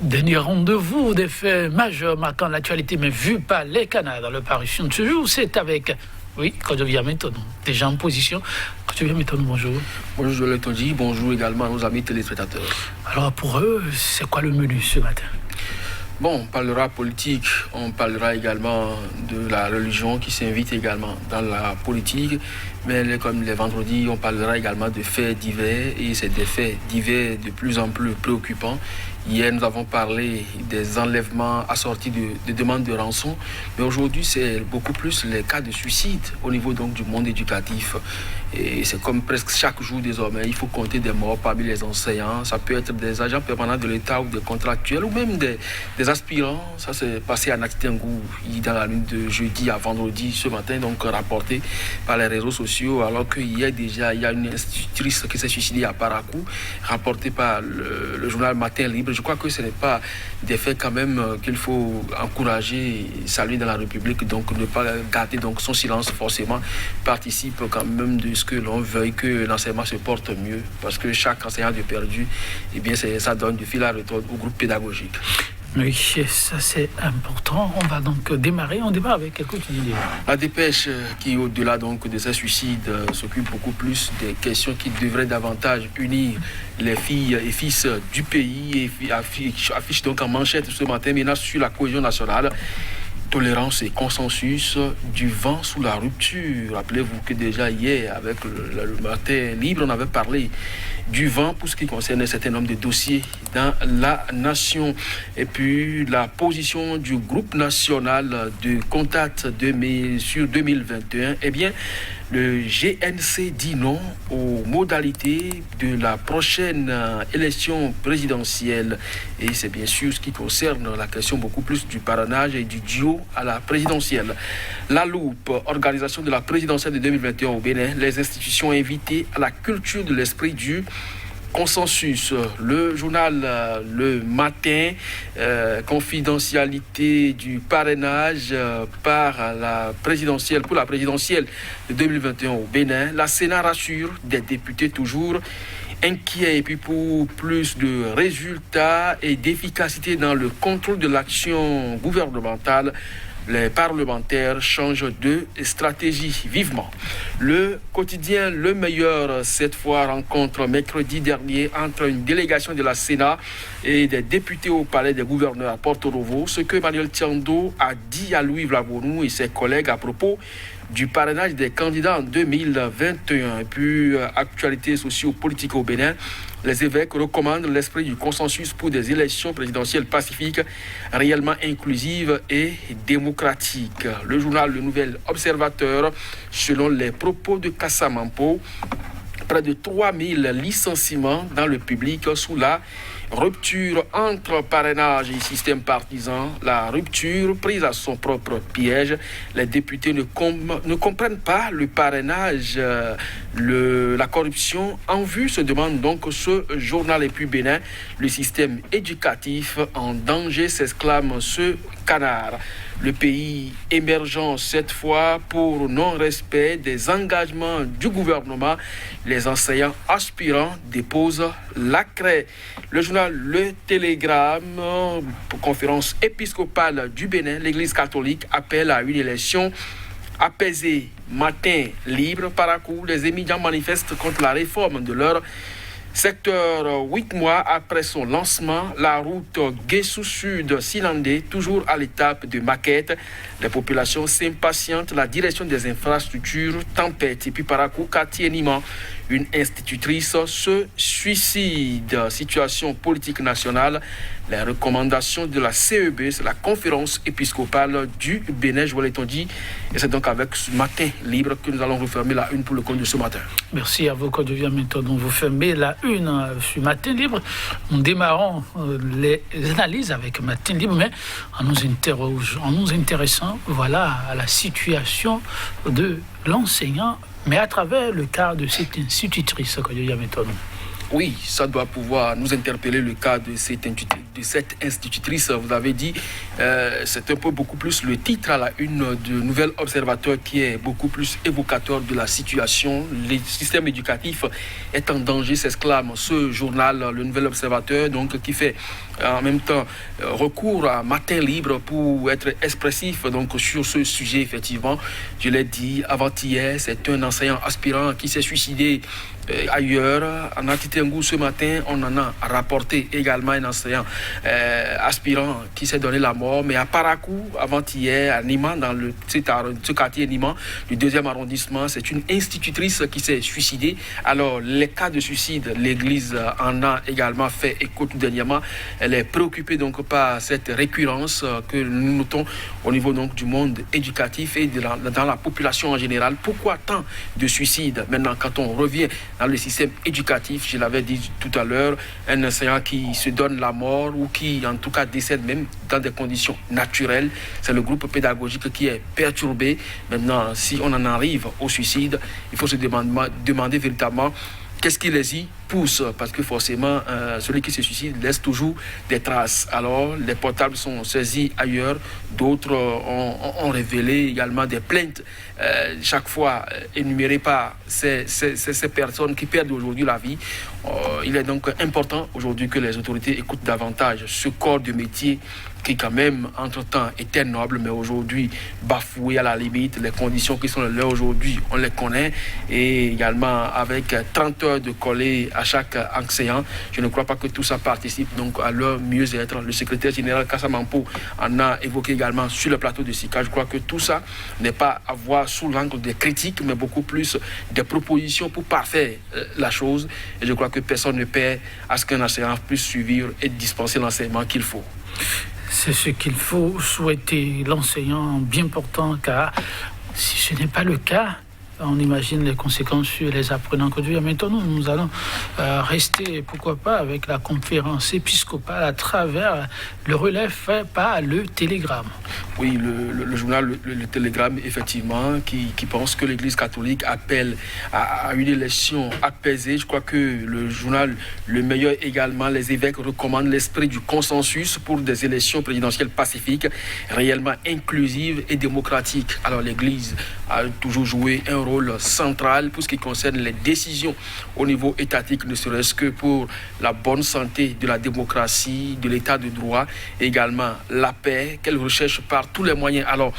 Dernier rendez-vous des faits majeurs marquant l'actualité, mais vu par les canards dans le parution de ce jour, c'est avec, oui, Kodjovia Métonou, déjà en position. Kodjovia Métonou, bonjour. Bonjour, je l'ai dit, bonjour également à nos amis téléspectateurs. Alors pour eux, c'est quoi le menu ce matin? Bon, on parlera politique, on parlera également de la religion qui s'invite également dans la politique, mais comme les vendredis, on parlera également de faits divers, et c'est des faits divers de plus en plus préoccupants. Hier, nous avons parlé des enlèvements assortis de demandes de rançon, mais aujourd'hui, c'est beaucoup plus les cas de suicide au niveau donc du monde éducatif. Et c'est comme presque chaque jour désormais, il faut compter des morts parmi les enseignants. Ça peut être des agents permanents de l'État ou des contractuels ou même des aspirants. Ça s'est passé à Nakitingou dans la nuit de jeudi à vendredi ce matin, donc rapporté par les réseaux sociaux, alors qu'hier déjà, il y a une institutrice qui s'est suicidée à Parakou, rapportée par le journal Matin Libre. Je crois que ce n'est pas des faits quand même qu'il faut encourager et saluer dans la République, donc ne pas garder donc son silence forcément participe quand même de ce que l'on veuille que l'enseignement se porte mieux, parce que chaque enseignant de perdu, eh bien ça donne du fil à retordre au groupe pédagogique. Oui, ça c'est important. On va donc démarrer. On démarre avec quelque chose. La dépêche qui, au-delà donc de ces suicides, s'occupe beaucoup plus des questions qui devraient davantage unir les filles et fils du pays et affiche donc en manchette ce matin, maintenant sur la cohésion nationale. Tolérance et consensus, du vent sous la rupture. Rappelez-vous que déjà hier, avec le Matin Libre, on avait parlé du vent pour ce qui concerne un certain nombre de dossiers dans la nation. Et puis la position du groupe national de contact sur 2021, eh bien, le GNC dit non aux modalités de la prochaine élection présidentielle. Et c'est bien sûr ce qui concerne la question beaucoup plus du parrainage et du duo à la présidentielle. La Loupe, organisation de la présidentielle de 2021 au Bénin, les institutions invitées à la culture de l'esprit du consensus. Le journal Le Matin, confidentialité du parrainage par la présidentielle, pour la présidentielle de 2021 au Bénin. La Sénat rassure des députés toujours inquiets, et puis pour plus de résultats et d'efficacité dans le contrôle de l'action gouvernementale, les parlementaires changent de stratégie vivement. Le quotidien Le Meilleur, cette fois, rencontre mercredi dernier entre une délégation de la Sénat et des députés au palais des gouverneurs à Porto Novo, ce que Manuel Tiando a dit à Louis Vlavonou et ses collègues à propos du parrainage des candidats en 2021. Et puis, actualité socio-politique au Bénin, les évêques recommandent l'esprit du consensus pour des élections présidentielles pacifiques, réellement inclusives et démocratiques. Le journal Le Nouvel Observateur, selon les propos de Kassamampo, près de 3000 licenciements dans le public sous la rupture entre parrainage et système partisan, la rupture prise à son propre piège. Les députés ne comprennent pas le parrainage, la corruption en vue, se demande donc ce journal. Et puis Bénin, le système éducatif en danger, s'exclame ce canard. Le pays émergent cette fois pour non-respect des engagements du gouvernement. Les enseignants aspirants déposent la craie. Le journal Le Télégramme, conférence épiscopale du Bénin, l'Église catholique appelle à une élection apaisée. Matin Libre, Parakou, les étudiants manifestent contre la réforme de leur secteur. 8 mois après son lancement, la route Guessou-Sud-Silandé, toujours à l'étape de maquette. Les populations s'impatientent. La direction des infrastructures tempête. Et puis Parakou, Katienima, une institutrice se suicide. Situation politique nationale. Les recommandations de la CEB, c'est la conférence épiscopale du Bénin, je vous l'ai dit. Et c'est donc avec ce Matin Libre que nous allons refermer la une pour le compte de ce matin. Merci à vous, Kodjovia Métonou. Vous fermez la une sur Matin Libre. Nous démarrons les analyses avec Matin Libre, mais en nous intéressant, voilà, à la situation de l'enseignant, mais à travers le cas de cette institutrice, Kodjovia Métonou. Oui, ça doit pouvoir nous interpeller, le cas de cette institutrice de cette institutrice, vous avez dit, c'est un peu beaucoup plus le titre à la une du Nouvel Observateur qui est beaucoup plus évocateur de la situation. Le système éducatif est en danger, s'exclame ce journal, le Nouvel Observateur, donc qui fait en même temps recours à Matin Libre pour être expressif donc sur ce sujet. Effectivement, je l'ai dit avant-hier, c'est un enseignant aspirant qui s'est suicidé ailleurs. En Atitengou ce matin, on en a rapporté également un enseignant aspirant qui s'est donné la mort. Mais à Parakou, avant-hier, à Niman, dans ce quartier Niman, du 2e arrondissement, c'est une institutrice qui s'est suicidée. Alors, les cas de suicide, l'Église en a également fait écho tout dernièrement. Elle est préoccupée donc par cette récurrence que nous notons au niveau donc du monde éducatif et dans la population en général. Pourquoi tant de suicides? Maintenant, quand on revient dans le système éducatif, je l'avais dit tout à l'heure, un enseignant qui se donne la mort ou qui en tout cas décède même dans des conditions naturelles, c'est le groupe pédagogique qui est perturbé. Maintenant, si on en arrive au suicide, il faut se demander véritablement qu'est-ce qui les y pousse, parce que forcément, celui qui se suicide laisse toujours des traces. Alors, les portables sont saisis ailleurs, d'autres ont révélé également des plaintes, chaque fois énumérées par ces personnes qui perdent aujourd'hui la vie. Il est donc important aujourd'hui que les autorités écoutent davantage ce corps de métier qui quand même, entre-temps, était noble, mais aujourd'hui bafoué à la limite. Les conditions qui sont les leurs aujourd'hui, on les connaît. Et également, avec 30 heures de collé à chaque enseignant, je ne crois pas que tout ça participe donc à leur mieux-être. Le secrétaire général Kassamampo en a évoqué également sur le plateau de Sika. Je crois que tout ça n'est pas à voir sous l'angle des critiques, mais beaucoup plus des propositions pour parfaire la chose. Et je crois que personne ne perd à ce qu'un enseignant puisse suivre et dispenser l'enseignement qu'il faut. C'est ce qu'il faut souhaiter l'enseignant bien portant, car si ce n'est pas le cas, on imagine les conséquences sur les apprenants qu'aujourd'hui. Maintenant, nous allons rester, pourquoi pas, avec la conférence épiscopale à travers le relais fait par le Télégramme. Oui, le journal le Télégramme, effectivement, qui pense que l'Église catholique appelle à une élection apaisée. Je crois que le journal Le Meilleur également, les évêques recommandent l'esprit du consensus pour des élections présidentielles pacifiques, réellement inclusives et démocratiques. Alors l'Église a toujours joué un rôle central pour ce qui concerne les décisions au niveau étatique, ne serait-ce que pour la bonne santé de la démocratie, de l'état de droit, et également la paix qu'elle recherche par tous les moyens. Alors,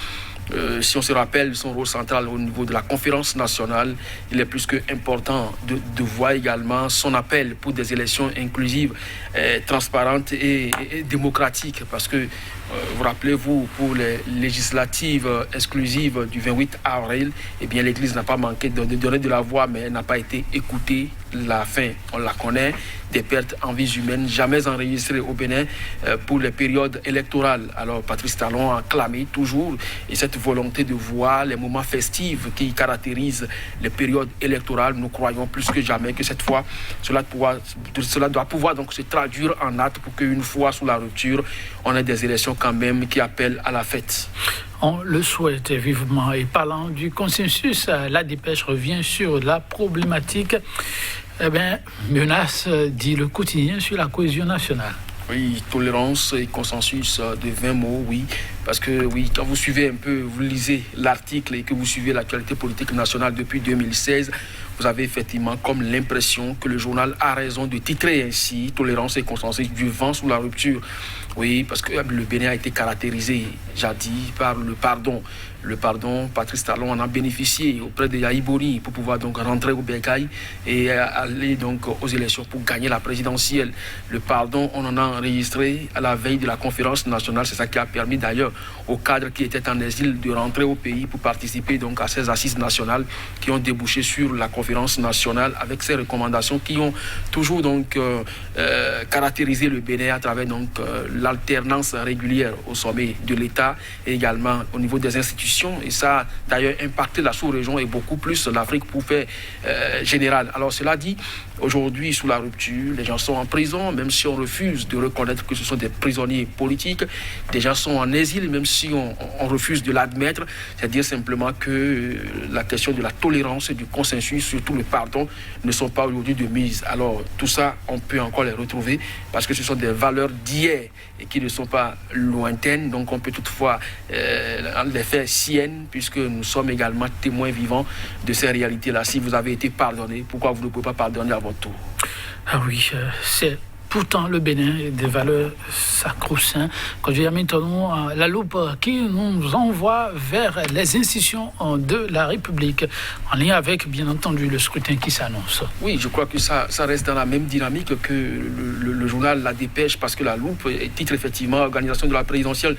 si on se rappelle son rôle central au niveau de la conférence nationale, il est plus que important de voir également son appel pour des élections inclusives, transparentes et démocratiques, parce que vous rappelez-vous, pour les législatives exclusives du 28 avril, eh bien, l'Église n'a pas manqué de donner de la voix, mais elle n'a pas été écoutée. La fin, on la connaît, des pertes en vies humaines jamais enregistrées au Bénin pour les périodes électorales. Alors, Patrice Talon a clamé toujours, et cette volonté de voir les moments festifs qui caractérisent les périodes électorales, nous croyons plus que jamais que cette fois, cela doit pouvoir donc se traduire en acte pour qu'une fois sous la rupture, on ait des élections quand même qui appellent à la fête. On le souhaite vivement. Et parlant du consensus, la dépêche revient sur la problématique menace, dit le quotidien, sur la cohésion nationale. Oui, tolérance et consensus de 20 mots, oui. Parce que, oui, quand vous suivez un peu, vous lisez l'article et que vous suivez l'actualité politique nationale depuis 2016, vous avez effectivement comme l'impression que le journal a raison de titrer ainsi « Tolérance et consensus du vent sous la rupture ». Oui, parce que le Bénin a été caractérisé jadis par le pardon. Le pardon, Patrice Talon en a bénéficié auprès de Yahi Boni pour pouvoir donc rentrer au Bécaï et aller donc aux élections pour gagner la présidentielle. Le pardon, on en a enregistré à la veille de la conférence nationale. C'est ça qui a permis d'ailleurs aux cadres qui étaient en exil de rentrer au pays pour participer donc à ces assises nationales qui ont débouché sur la conférence nationale avec ces recommandations qui ont toujours donc caractérisé le Bénin à travers donc l'alternance régulière au sommet de l'État et également au niveau des institutions. Et ça a d'ailleurs impacté la sous-région et beaucoup plus l'Afrique pour faire générale. Alors cela dit, aujourd'hui sous la rupture. Les gens sont en prison, même si on refuse de reconnaître que ce sont des prisonniers politiques. Des gens sont en exil, même si on refuse de l'admettre. C'est-à-dire simplement que la question de la tolérance et du consensus, surtout le pardon, ne sont pas aujourd'hui de mise. Alors tout ça, on peut encore les retrouver parce que ce sont des valeurs d'hier et qui ne sont pas lointaines. Donc on peut toutefois les faire siennes puisque nous sommes également témoins vivants de ces réalités-là. Si vous avez été pardonné, pourquoi vous ne pouvez pas pardonner à votre tour? Ah oui, c'est pourtant le Bénin et des valeurs sacro-saintes. Quand j'ai maintenant la loupe qui nous envoie vers les institutions de la République, en lien avec, bien entendu, le scrutin qui s'annonce. Oui, je crois que ça reste dans la même dynamique que le journal La Dépêche, parce que la loupe titre effectivement Organisation de la présidentielle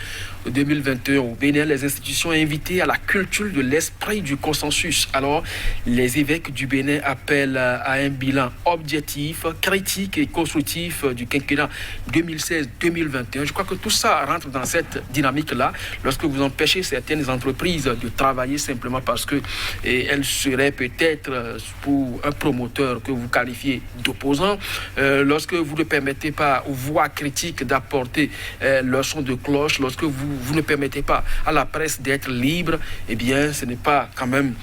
2021 au Bénin, les institutions invitées à la culture de l'esprit du consensus. Alors, les évêques du Bénin appellent à un bilan objectif, critique et constructif du quinquennat 2016-2021. Je crois que tout ça rentre dans cette dynamique-là. Lorsque vous empêchez certaines entreprises de travailler simplement parce que elles seraient peut-être pour un promoteur que vous qualifiez d'opposant, lorsque vous ne permettez pas aux voix critiques d'apporter leur son de cloche, lorsque vous ne permettez pas à la presse d'être libre, eh bien, ce n'est pas quand même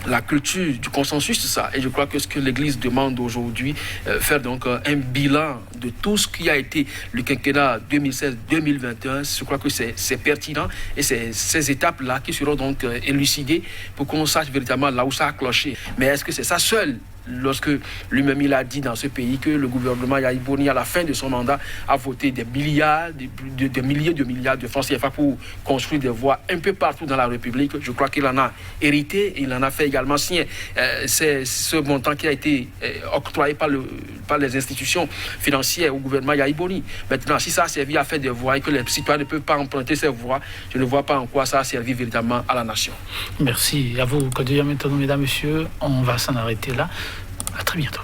la culture du consensus, c'est ça. Et je crois que ce que l'Église demande aujourd'hui, faire donc un bilan de tout ce qui a été le quinquennat 2016-2021, je crois que c'est pertinent et c'est ces étapes-là qui seront donc élucidées pour qu'on sache véritablement là où ça a cloché. Mais est-ce que c'est ça seul? Lorsque lui-même il a dit dans ce pays que le gouvernement Yahya Boni à la fin de son mandat a voté des milliards, des milliers de milliards de francs CFA pour construire des voies un peu partout dans la République. Je crois qu'il en a hérité, il en a fait également signer. C'est ce montant qui a été octroyé par les institutions financières au gouvernement Yahya Boni. Maintenant, si ça a servi à faire des voies et que les citoyens ne peuvent pas emprunter ces voies, je ne vois pas en quoi ça a servi véritablement à la nation. Merci à vous, Kodia. Maintenant, mesdames, messieurs, on va s'en arrêter là. À très bientôt.